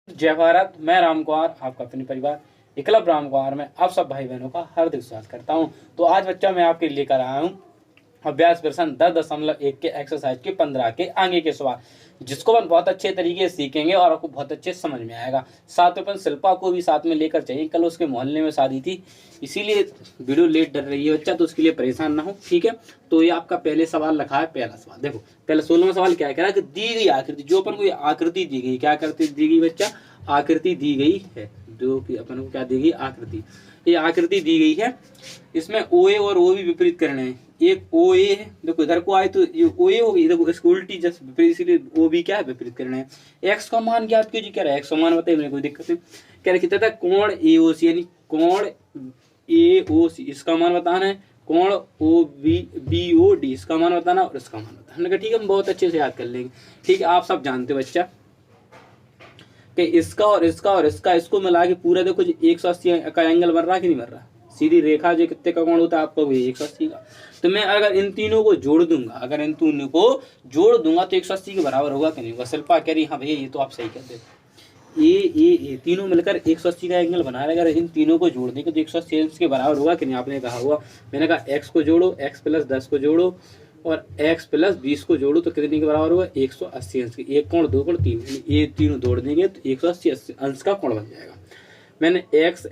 जय भारत। मैं राम कुमार आपका अपने परिवार एकलव्य राम कुमार में आप सब भाई बहनों का हार्दिक स्वागत करता हूं। तो आज बच्चा मैं आपके लिए लेकर आया हूं अभ्यास प्रश्न 10.1 के एक्सरसाइज के 15 के आगे के सवाल, जिसको अपन बहुत अच्छे तरीके से सीखेंगे और आपको बहुत अच्छे समझ में आएगा। साथ में अपन शिल्पा को भी साथ में लेकर चाहिए, कल उसके मोहल्ले में शादी थी, इसीलिए वीडियो लेट डर रही है बच्चा, तो उसके लिए परेशान ना हो, ठीक है। तो ये आपका पहले सवाल रखा है। पहला सवाल देखो, पहले 16वां सवाल क्या कह रहा है कि दी गई आकृति, जो अपन को आकृति दी गई, क्या आकृति दी गई बच्चा? आकृति दी गई है, जो कि अपन को क्या दी गई? आकृति। ये आकृति दी गई है, इसमें ओ ए और ओ भी विपरीत करने हैं। एक ओ ए है, देखो इधर को आए तो ये ओ ए होगी, देखो इसको उल्टी जस्ट विपरीत, इसीलिए ओ भी क्या है? विपरीत करने हैं। एक्स का मान ज्ञात कीजिए, क्या रहा है? एक्स का मान बताइए, कोई दिक्कत नहीं। कह रहे कितना था? कोण ए ओ सी, यानी कोण ए ओ सी, इसका मान बताना है। कोण ओ बी ओ डी, इसका मान बताना और इसका मान बताना। ठीक है, हम बहुत अच्छे से याद कर लेंगे। ठीक है, आप सब जानते हो बच्चा कि इसका और इसका और इसका, इसको मिला के पूरा देखो 180 का एंगल बन रहा कि नहीं बन रहा? सीधी रेखा जो कितने का कोण होता है आपका? 180 का। तो मैं अगर इन तीनों को जोड़ दूंगा, तो 180 के बराबर होगा कि नहीं होगा? शिल्पा कह रही हाँ भैया ये तो आप सही कहते हो। ये तीनों मिलकर 180 का एंगल बना रहे, अगर इन तीनों को जोड़ देंगे तो 180 के बराबर होगा कि नहीं? आपने कहा हुआ, मैंने कहा x को जोड़ो, x प्लस 10 को जोड़ो और x प्लस 20 को जोड़ो तो कितने के बराबर होगा? 180 अंश के। एक कोण, दो कोण, तीन, ये तीनों जोड़ देंगे तो 180 अंश का कोण बन जाएगा। मैंने x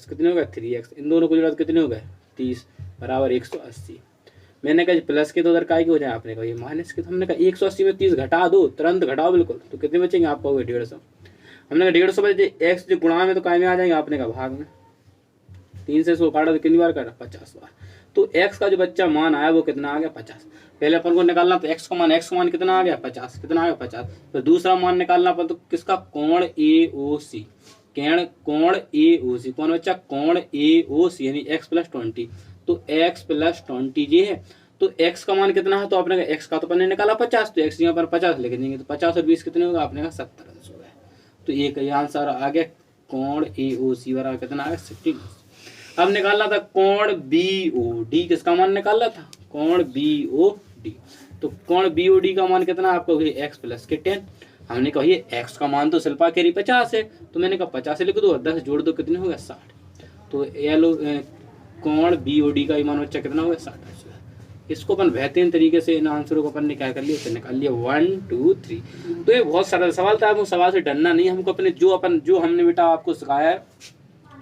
कितने हो गए? 3x, इन दोनों को जोड़ा तो कितने हो गए? 30 बराबर 180। मैंने कहा प्लस के तो उधर काय के हो जाए, आपने कहा ये माइनस के, तो हमने कहा 180 में 30 घटा दो, तुरंत घटाओ बिल्कुल, तो कितने बचेंगे? आपका हो गए 150। हमने कहा 150 बचे, एक्स जो गुणा में तो काय में आ जाएंगे, आपने कहा भाग में। 3 से इसको काटा तो कितनी बार काटा? 50 बार। तो x का जो बच्चा मान आया वो कितना आ गया? 50। पहले अपन को निकालना तो x का मान कितना आ गया? 50। कितना आ गया? 50। तो दूसरा मान निकालना अपन तो किसका? कोण ए ओ सी, कोण ए ओ सी, कौन बच्चा? कोण ए ओ सी, यानी x प्लस 20। तो x प्लस 20 ये है, तो x का मान कितना है? तो आपने कहा x का तो अपन ने निकाला 50, तो x यहाँ पर 50 लिख देंगे, तो 50 और 20 कितने होगा? आपने कहा 70 अंश हो गए। तो ये आंसर आ गया कोण ए ओ सी बराबर कितना आ गया? 60। अब निकालना था कोण बी ओ डी, किसका मान निकालना था? कोण बी ओ डी। तो कोण बी ओ डी का मान कितना आपका? x प्लस के 10। हमने कहा ये x का मान तो शिल्पा कह रही 50 है, तो मैंने कहा 50 लिख दो और 10 जोड़ दो, कितने हो गए? 60। तो कोण बी ओ डी का मान बच्चा कितना हो गया? 60। इसको अपन बेहतरीन तरीके से इन आंसरों को अपन ने क्या कर लिया? उसे निकाल लिया 1 2 3। तो ये बहुत सरल सवाल था, आपको सवाल से डरना नहीं, हमको अपने जो हमने बेटा आपको सिखाया है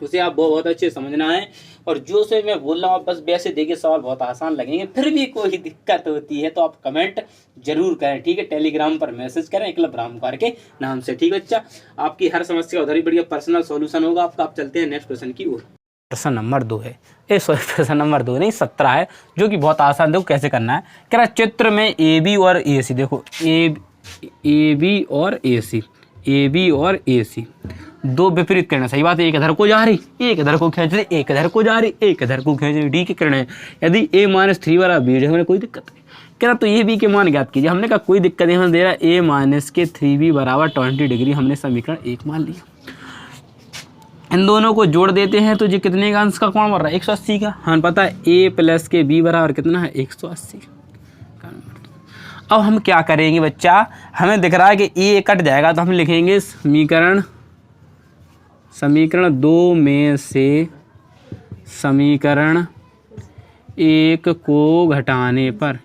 उसे आप बहुत अच्छे समझना है, और जो से मैं बोल रहा हूँ आप बस वैसे देखिए, सवाल बहुत आसान लगेंगे। फिर भी कोई दिक्कत होती है तो आप कमेंट जरूर करें, ठीक है। टेलीग्राम पर मैसेज करें एकलव्य राम कुमार के नाम से, ठीक है बच्चा। आपकी हर समस्या का उधर ही बढ़िया पर्सनल सॉल्यूशन होगा आपका। आप चलते हैं नेक्स्ट क्वेश्चन की ओर। प्रश्न नंबर 2 है, प्रश्न नंबर 2 नहीं 17 है, जो कि बहुत आसान। देखो कैसे करना है। कह रहा चित्र में ए बी और ए सी, देखो ए बी और ए सी दो विपरीत किरणें, सही बात है। एक इधर को जा रही, एक इधर को खींच रही, एक इधर को जा रही, एक इधर को खींच रही, डी की किरणें। यदि a - 3 बराबर बी, हमें कोई दिक्कत नहीं। कह रहा तो ये बी के मान ज्ञात कीजिए। हमने कहा कोई दिक्कत नहीं, हमें दे रहा a - 3b बराबर 20 डिग्री। हमने समीकरण 1 मान लिया। इन दोनों को जोड़ देते हैं तो ये कितने का अंश का कोण बन रहा है? 180 का। हमें पता है a प्लस के b बराबर कितना है? 180। अब हम क्या करेंगे बच्चा? हमें दिख रहा है कि a कट जाएगा, तो हम लिखेंगे समीकरण 2 में से समीकरण 1 को घटाने पर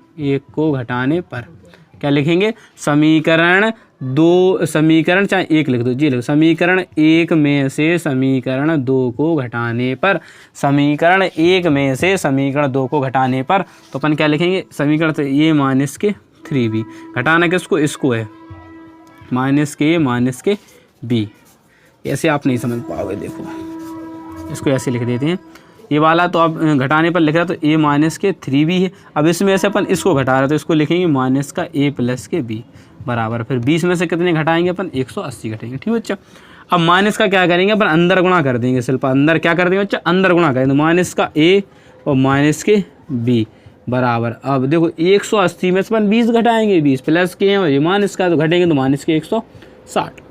क्या लिखेंगे? समीकरण चाहे 1 लिख दो जी, लिखो समीकरण 1 में से समीकरण 2 को घटाने पर, समीकरण 1 में से समीकरण 2 को घटाने पर, तो अपन क्या लिखेंगे? समीकरण तो a - 3b, घटाना किसको? इसको है - के b। ऐसे आप नहीं समझ पाओगे, देखो इसको ऐसे लिख देते हैं। ये वाला तो आप घटाने पर लिख रहा, तो a - के 3b है। अब इसमें से अपन इसको घटा रहे, तो इसको लिखेंगे -a प्लस के b बराबर, फिर 20 में से कितने घटाएंगे अपन? 180 घटेंगे, ठीक है बच्चा। अब माइनस का क्या करेंगे अपन? अंदर गुणा कर देंगे। शिल्पा अंदर क्या कर देंगे बच्चा? अंदर गुणा करेंगे, तो -a और के b बराबर। अब देखो 180 में से अपन 20 घटाएंगे, 20 प्लस के और ये माइनस का, तो घटेंगे तो के 160,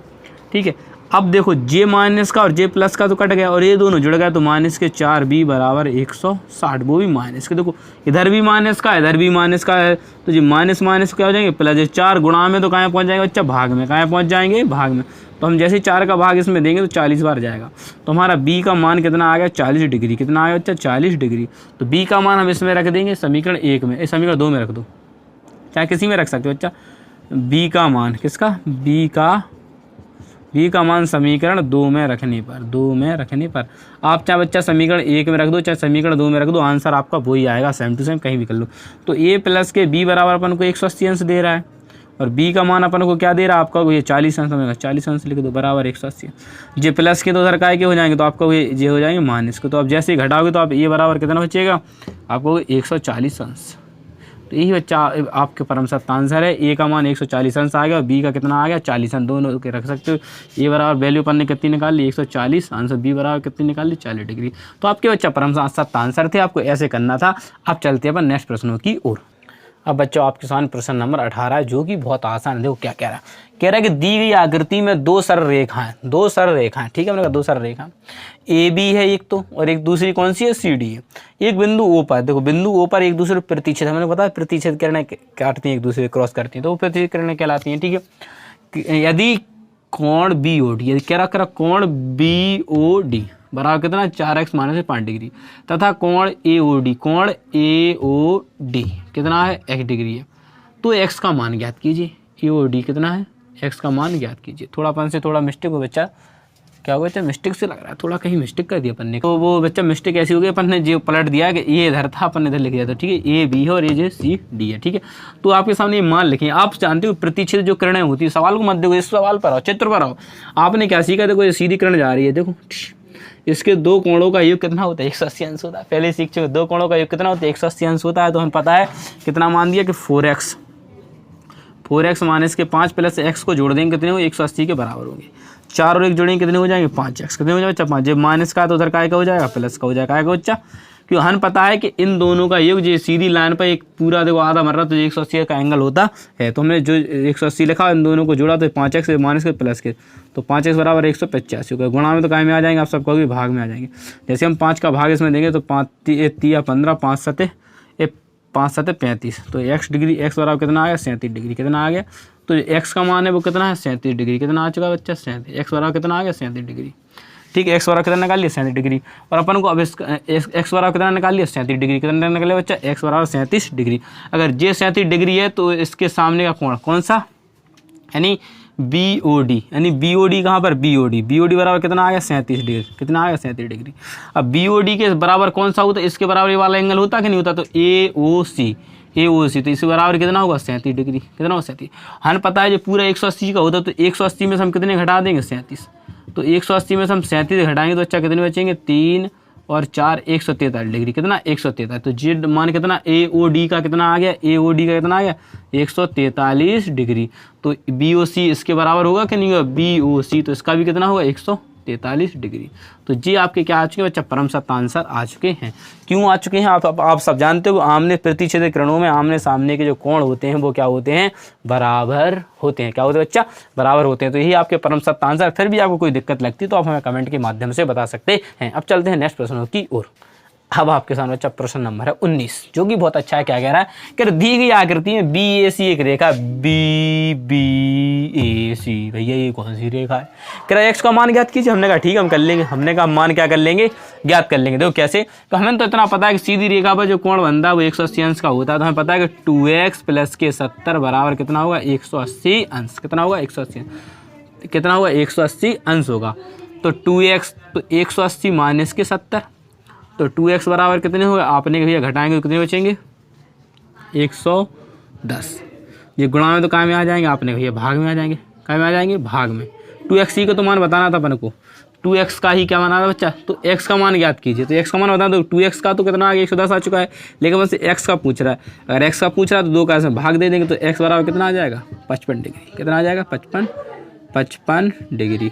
ठीक है। अब देखो जे माइनस का और जे प्लस का तो कट गया, और ये दोनों जुड़ गया, तो के 4b बराबर 160, वो भी माइनस के। देखो इधर भी माइनस का, इधर भी माइनस का है, तो जी माइनस क्या हो जाएंगे? प्लस। 4 गुणा में तो कहाँ पहुँच जाएंगे बच्चा? भाग में। कहाँ पहुँच जाएंगे? भाग में। तो हम जैसे 4 का भाग इसमें देंगे तो 40 बार जाएगा। तो हमारा बी का मान कितना आ गया 40 डिग्री। कितना आ गया बच्चा 40 डिग्री। तो बी का मान हम इसमें रख देंगे समीकरण 1 में, समीकरण 2 में रख दो, चाहे किसी में रख सकते हो बच्चा। बी का मान किसका, बी का मान समीकरण 2 में रखने पर आप चाहे बच्चा समीकरण 1 में रख दो चाहे समीकरण 2 में रख दो, आंसर आपका वही आएगा, सेम टू सेम कहीं भी कर लो। तो ए प्लस के बी बराबर अपन को 180 अंश दे रहा है और बी का मान अपन को क्या दे रहा है आपका, ये 40 अंश होगा, 40 अंश लिख दो बराबर 180। जे प्लस के तो उधर काय के हो जाएंगे तो आपका ये हो जाएंगे माइनस के। तो आप जैसे ही घटाओगे तो आप ये बराबर कितना बचेगा आपको 140 अंश। तो यही बच्चा आपके परम सत्य आंसर है। ए का मान 140 अंश आ गया और बी का कितना आ गया 40 अंश, दोनों के रख सकते हो। ए बराबर वैल्यू अपन ने कितनी निकाल ली 140 आंसर, बी बराबर कितनी निकाल ली 40 डिग्री। तो आपके बच्चा परम सत्य आंसर थे, आपको ऐसे करना था। अब चलते हैं अपन नेक्स्ट प्रश्नों की ओर। अब बच्चों आपके सामने प्रश्न नंबर 18 है जो कि बहुत आसान है। देखो क्या कह रहा है कि दी गई आकृति में दो सरल रेखाएं, ठीक है, मैंने कहा दो सरल रेखा ए बी है एक तो, और एक दूसरी कौन सी है सी डी है। एक बिंदु ओ पर, देखो बिंदु ओ पर एक दूसरे प्रतिच्छेद, मैंने बताया प्रतिच्छेद किरणें काटती हैं एक दूसरे क्रॉस करती हैं तो वो प्रतिच्छेद किरणें कहलाती हैं, ठीक है। यदि कोण बी ओ डी, यदि क्या रख रहा कोण बी ओ डी बराबर कितना 4x माइनस 5 डिग्री तथा कोण ए ओ डी कितना है x डिग्री है, तो x का मान ज्ञात कीजिए। ए ओ डी कितना है x का मान ज्ञात कीजिए। थोड़ा अपन से थोड़ा मिस्टेक हो बच्चा, क्या हो बच्चा मिस्टेक से लग रहा है, थोड़ा कहीं मिस्टेक कर दिया अपन ने। तो वो बच्चा मिस्टेक ऐसी हो गई अपन ने जो पलट दिया कि ये इधर था अपन ने इधर लिख दिया था, ठीक है। ए बी है और ये जो सी डी है, ठीक है। तो आपके सामने ये मान लिखें। आप जानते हो प्रतिच्छेद जो किरणें होती है, सवाल को मत देखो, इस सवाल पर आओ, चित्र पर आओ। आपने क्या सीखा, देखो ये सीधी किरण जा रही है, देखो इसके दो कोणों का योग कितना होता है 180 अंश होता है। पहले सीख चुके, दो कोणों का योग कितना होता है 180 अंश होता है। तो हमें पता है कितना मान दिया कि 4x माइनस के 5 प्लस x को जोड़ देंगे कितने हो 180 के बराबर होंगे। 4 और 1 जोड़ेंगे कितने हो जाएंगे 5x, कितने हो जाएगा 5। जब माइनस का तो उधर काय का हो जाएगा प्लस का हो जाएगा, काय का बच्चा, क्यों हमें पता है कि इन दोनों का योग जो सीधी लाइन पर एक पूरा देखो आधा मर रहा तो 180 का एंगल होता है। तो हमने जो 180 लिखा इन दोनों को जोड़ा तो 5x माइनस के प्लस के, तो 5x बराबर 185 होगा। गुणा में तो काय में आ जाएंगे आप सबको भी भाग में आ जाएंगे। जैसे हम 5 का भाग इसमें देंगे तो 5 3 15 5 7 35, तो x डिग्री x बराबर कितना आ गया 37 डिग्री। कितना आ गया, तो x का मान है वो कितना है 37 डिग्री। कितना आ चुका बच्चा 37, x बराबर कितना आ गया 37 डिग्री, ठीक है। x बराबर कितना निकाल लिया 37 डिग्री और अपन को अब x बराबर कितना निकाल लिया 37 डिग्री। कितना निकाल लिया बच्चा x बराबर 37 डिग्री। अगर ये 37 डिग्री है तो इसके सामने का कोण कौन सा, यानी बी ओ डी, यानी बी ओ डी कहाँ पर बी ओ डी बराबर कितना आ गया 37 डिग्री। कितना आ गया 37 डिग्री। अब बी ओ डी के बराबर कौन सा होता है, इसके बराबर ये वाला एंगल होता कि नहीं होता, तो ए ओ सी, तो इसके बराबर कितना होगा 37 डिग्री। कितना होगा 37। हमें पता है जो पूरा 180 का होता है तो 180 में से हम कितने घटा देंगे 37। तो 180 में से हम 37 घटाएंगे तो अच्छा कितने बचेंगे 3 और 4 143 डिग्री। कितना 143। तो जी मान कितना ए ओ डी का कितना आ गया, ए ओ डी का कितना आ गया 143 डिग्री। तो बी ओ सी इसके बराबर होगा कि नहीं होगा बी ओ सी, तो इसका भी कितना होगा 143 डिग्री। तो जी आपके क्या आ चुके हैं बच्चा परम सत्य आंसर आ चुके हैं। क्यों आ चुके हैं आप सब जानते हो, आमने प्रतिच्छेद किरणों में आमने सामने के जो कोण होते हैं वो क्या होते हैं बराबर होते हैं। क्या होते हैं बच्चा बराबर होते हैं। तो यही आपके परम सत्य आंसर। फिर भी आपको कोई दिक्कत लगती है तो आप हमें कमेंट के माध्यम से बता सकते हैं। अब चलते हैं नेक्स्ट प्रश्नों की ओर। अब आपके सामने बच्चा प्रश्न नंबर है 19 जो कि बहुत अच्छा है। क्या कह रहा है कि दी गई आकृति में बी ए सी एक रेखा बी बी ए सी, भैया ये कौन सी रेखा है। कह रहा है एक्स का मान ज्ञात कीजिए। हमने कहा ठीक है हम कर लेंगे। हमने कहा मान क्या कर लेंगे ज्ञात कर लेंगे। देखो कैसे, तो हमें तो इतना पता है कि सीधी रेखा पर जो कोण बनता है वो 180 अंश का होता है। तो हमें पता है कि 2x प्लस के 70 बराबर कितना होगा 180 अंश। कितना होगा 180, कितना होगा 180 अंश होगा। तो 2x तो 180 माइनस के 70, तो 2x बराबर कितने होगा, आपने भैया घटाएंगे तो कितने बचेंगे 110। ये गुणा में तो काय में आ जाएंगे, आपने भैया भाग में आ जाएंगे। काय में आ जाएंगे भाग में। 2x को तो मान बताना था अपन को, 2x का ही क्या माना था बच्चा, तो x का मान ज्ञात कीजिए। तो x का मान बताना, तो 2x का तो कितना आ गया 110 आ चुका है, लेकिन बस x का पूछ रहा है। अगर x का पूछ रहा है तो 2 का इसमें भाग दे देंगे तो x बराबर कितना आ जाएगा 55 डिग्री। कितना आ जाएगा 55 डिग्री।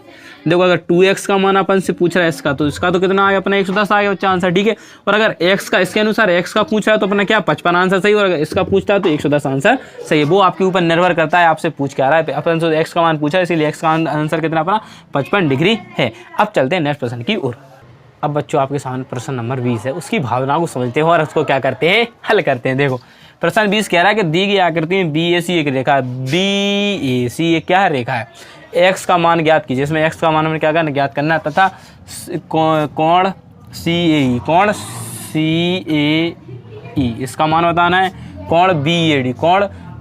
देखो अगर 2x का मान अपन से पूछ रहा है इसका, तो इसका तो कितना आया अपना 110 आ गया बच्चा आंसर, ठीक है। और अगर x का इसके अनुसार x का पूछ रहा है तो अपना क्या 55 आंसर सही, और अगर इसका पूछता है तो 110 आंसर सही है। वो आपके ऊपर निर्भर करता है आपसे पूछ क्या रहा है। अपन से x का मान पूछा है इसीलिए x का आंसर कितना अपना 55 डिग्री है। अब चलते हैं नेक्स्ट प्रश्न की ओर। अब बच्चों आपके सामने प्रश्न नंबर 20 है, उसकी भावना को समझते हैं और उसको क्या करते हैं हल करते हैं। देखो प्रश्न 20 कह रहा है कि दी गई आकृति में बी ए सी एक रेखा बी ए सी एक क्या है रेखा है। एक्स का मान ज्ञात कीजिए। इसमें एक्स का मान हमें क्या करना, ज्ञात करना है, तथा कोण CAE, कोण CAE इसका मान बताना है, कोण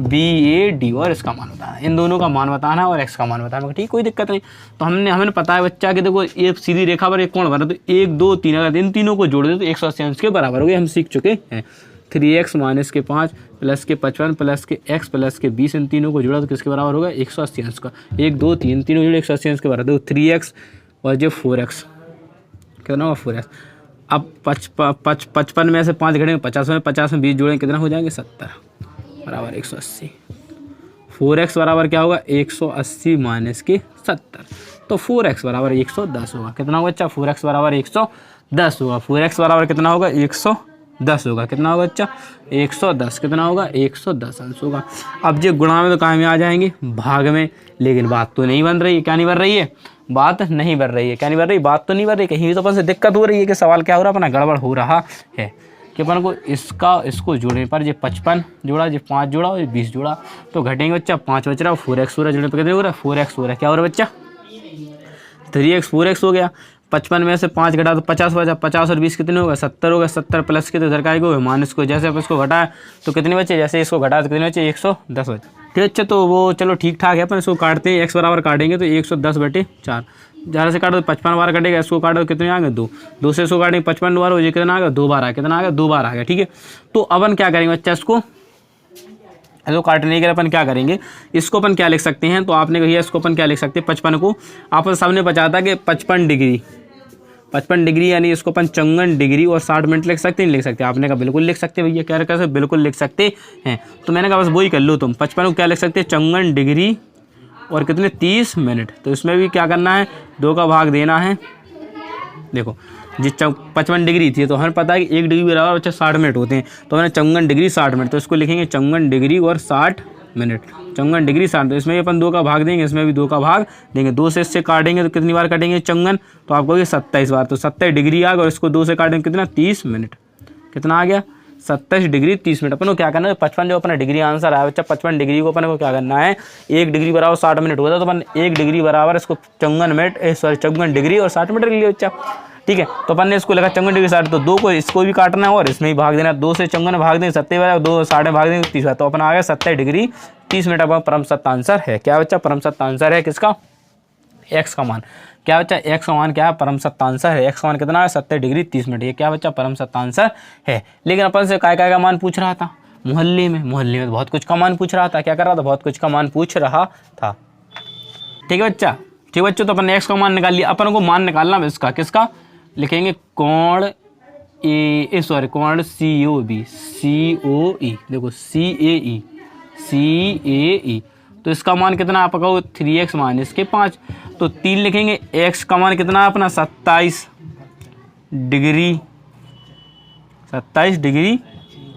BAD और इसका मान बताना है। इन दोनों का मान बताना है और एक्स का मान बताना है। ठीक, कोई दिक्कत नहीं। तो हमें पता है बच्चा कि देखो एक सीधी रेखा पर एक कोण बना, तो 1 2 3 अगर इन तीनों को जोड़ दे तो 180 अंश के बराबर हो गए, हम सीख चुके हैं। 3x माइनस के 5 प्लस के 55 प्लस के x प्लस के 20, इन तीनों को जोड़ा तो किसके बराबर होगा, 180 अंश का। 1 2 3 तीनों जोड़े 180 अंश के बराबर। देखो 3x और जो 4x कितना होगा, 4x। अब 55 में से 5 घटेंगे 50 में, 50 में 20 जोड़ेंगे कितना हो जाएंगे, 70 बराबर 180। 4x बराबर क्या होगा, 180 माइनस के 70, तो 4x बराबर 110 होगा। कितना होगा बच्चा, 4x बराबर 110 होगा। 4x बराबर कितना होगा, 110 होगा। कितना होगा बच्चा, 110। कितना होगा, 110 अंश होगा। अब जो गुणा में तो कहाँ में आ जाएंगे, भाग में, लेकिन बात तो नहीं बन रही है। क्या नहीं बन रही है, बात नहीं बन रही है। क्या नहीं बन रही, बात तो नहीं बन रही। कहीं भी तो अपन से दिक्कत हो रही है कि सवाल क्या हो रहा है, अपना गड़बड़ हो रहा है कि अपन को इसको जोड़ने पर ये 55 जोड़ा, ये 5 जोड़ा और ये 20 जोड़ा तो घटेंगे बच्चा 5 बच रहा, 4x हो रहा है, जोड़ने पर कितने हो रहा है, 4x हो रहा है। क्या हो रहा है बच्चा, 3x 4x हो गया। 55 में से 5 घटा तो 50 बचा, 50 और 20 कितने हो गए, 70 हो गया। 70 प्लस के तो इधर का आएगा माइनस को, जैसे आप इसको घटाए तो कितने बचे, जैसे इसको घटाए तो कितने बचे, 110 बचे। ठीक, अच्छा तो वो चलो ठीक ठाक है। अपन इसको काटते हैं, x बराबर काटेंगे तो 110/4, ज़्यादा से काटो तो 55 बार कटेगा, इसको काटो कितने आ गए, 2 से इसको काटेंगे 55 बार हो जाए, कितना आ गया, 2 बार आ गया। कितना आ गया, 2 बार आ गया। ठीक है, तो अपन क्या करेंगे बच्चा, इसको काटने के लिए अपन क्या करेंगे, इसको अपन क्या लिख सकते हैं, तो आपने कही इसको अपन क्या लिख सकते हैं, 55 को आपन सामने बचा था कि 55 डिग्री यानी इसको अपन 54 डिग्री और 60 मिनट लिख सकते हैं, नहीं लिख सकते। आपने कहा बिल्कुल लिख सकते हैं भैया, क्या कैसे, बिल्कुल लिख सकते हैं। तो मैंने कहा बस वही कर लो तुम। 55 को क्या लिख सकते हैं, 54 डिग्री और कितने, 30 मिनट। तो इसमें भी क्या करना है, 2 का भाग देना है। देखो जिस 55 डिग्री थी तो हमें पता है कि 1 डिग्री बराबर बच्चा 60 मिनट होते हैं, तो मैंने 54 डिग्री 60 मिनट, तो इसको लिखेंगे 54 डिग्री और 60 मिनट। 54 डिग्री 60, तो इसमें भी अपन 2 का भाग देंगे, इसमें भी 2 का भाग देंगे। 2 से इससे काटेंगे तो कितनी बार काटेंगे 54, तो आपको 27 बार, तो 70 डिग्री आ गया और इसको 2 से काटेंगे कितना, 30 मिनट। कितना आ गया, 27 डिग्री 30 मिनट। अपन को क्या करना है, 55 जो अपना डिग्री आंसर आया बच्चा, 55 डिग्री को अपन को क्या करना है, 1 डिग्री बराबर 60 मिनट होता है, तो अपन 1 डिग्री बराबर इसको 54 डिग्री और 60 मिनट लिया बच्चा। ठीक है, तो अपन ने इसको लगा 54 डिग्री 60, तो 2 को इसको भी काटना है और इसमें भी भाग देना है। 2 से 54 भाग देंगे 70 बार, 2 60 भाग देंगे 30 बार, तो अपन आ गया 70 डिग्री 30 मिनट। अपना परम सत्य आंसर है। क्या बच्चा, परम सत्य आंसर है किसका, एक्स का मान। क्या बच्चा, एक्स का मान क्या है, परम सत्य आंसर है। एक्स का मान कितना है, 70 डिग्री 30 मिनट। ये क्या बच्चा, परम सत्य आंसर है। लेकिन अपन से काय का मान पूछ रहा था, मोहल्ले में तो बहुत कुछ का मान पूछ रहा था। क्या कर रहा था, बहुत कुछ का मान पूछ रहा था। ठीक है बच्चा, ठीक बच्चों, तो अपन ने एक्स का मान निकाल लिया। अपन को मान निकालना है इसका, किसका, लिखेंगे कोण कोण COE। देखो CAE, तो इसका मान कितना आप कहो, 3x माइनस के 5, तो 3 लिखेंगे। x का मान कितना है अपना, 27 डिग्री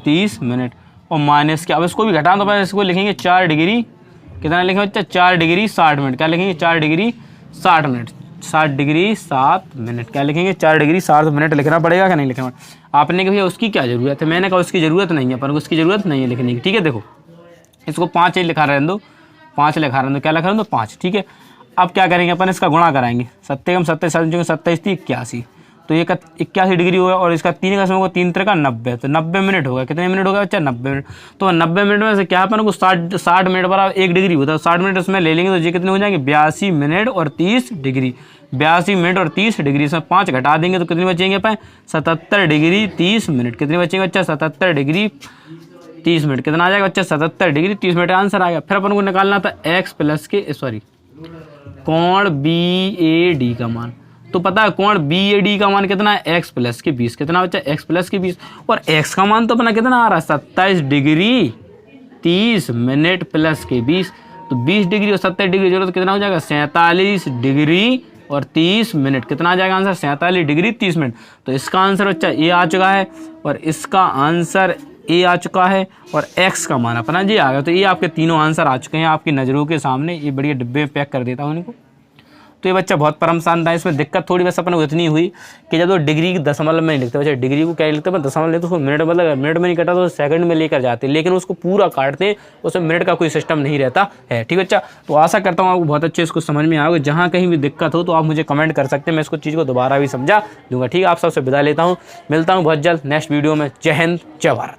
30 मिनट और माइनस के, अब इसको भी घटा तो इसको लिखेंगे 4 डिग्री, कितना लिखेंगे बच्चा, 4 डिग्री 60 मिनट। क्या लिखेंगे, 4 डिग्री 60 मिनट, 60 डिग्री 7 मिनट। क्या लिखेंगे, 4 डिग्री 60 मिनट लिखना पड़ेगा, क्या नहीं लिखना पड़ेगा। आपने कहा भैया उसकी क्या जरूरत है, मैंने कहा उसकी ज़रूरत नहीं है, पर उसकी ज़रूरत नहीं है लिखने की। ठीक है, देखो इसको 5 लिखा रहने दो, 5 लिखा रहने दो, क्या लिखा रहने दो, 5। ठीक है, अब क्या करेंगे अपन, इसका गुणा कराएंगे। 7 27 थी 81, तो ये 81 डिग्री होगा और इसका 3 का समय होगा, 3 का 90, तो 90 मिनट होगा। कितने मिनट होगा बच्चा, 90 मिनट। तो 90 मिनट में से क्या अपन को 60 मिनट बराबर 1 डिग्री होता है, 60 मिनट उसमें ले लेंगे तो ये कितने हो जाएंगे, 82 मिनट और 30 डिग्री। 82 मिनट और 30 डिग्री, इसमें 5 घटा देंगे तो कितने बचेंगे अपन, 77 डिग्री 30 मिनट। कितने बचेंगे बच्चा, 77 डिग्री 30 मिनट। कितना आ जाएगा बच्चा, 77 डिग्री 30 मिनट आंसर आ गया। फिर अपन को निकालना था x प्लस के कोण BAD का मान। तो पता है कोण BAD का मान कितना है, x प्लस के 20। कितना बच्चा, x प्लस के 20, और x का मान तो अपना कितना आ रहा है, 27 डिग्री 30 मिनट प्लस के 20, तो 20 डिग्री और 70 डिग्री जोड़ो तो कितना हो जाएगा, 47 डिग्री और 30 मिनट। कितना आ जाएगा आंसर, 47 डिग्री 30 मिनट। तो इसका आंसर बच्चा ये आ चुका है और इसका आंसर ए आ चुका है और x का मान अपना जी आ गया। तो ये आपके तीनों आंसर आ चुके हैं आपकी नज़रों के सामने। ये बढ़िया डिब्बे में पैक कर देता हूँ इनको। तो ये बच्चा बहुत परेशान था। इसमें दिक्कत थोड़ी बस अपन को इतनी हुई कि जब वो डिग्री के दशमलव में नहीं लिखते, बच्चे डिग्री को क्या लिखते हैं, दशमलव लेते उसको मिनट, मतलब मिनट में नहीं कटा तो सेकंड में लेकर जाते, लेकिन उसको पूरा काटते, उसमें मिनट का कोई सिस्टम नहीं रहता है। ठीक बच्चा, तो आशा करता हूँ आपको बहुत अच्छे इसको समझ में आओगे। जहाँ कहीं भी दिक्कत हो तो आप मुझे कमेंट कर सकते हैं, मैं इसको चीज़ को दोबारा भी समझा दूंगा। ठीक है, आप सबसे विदा लेता हूँ, मिलता हूँ बहुत जल्द नेक्स्ट वीडियो में। जय हिंद, जय भारत।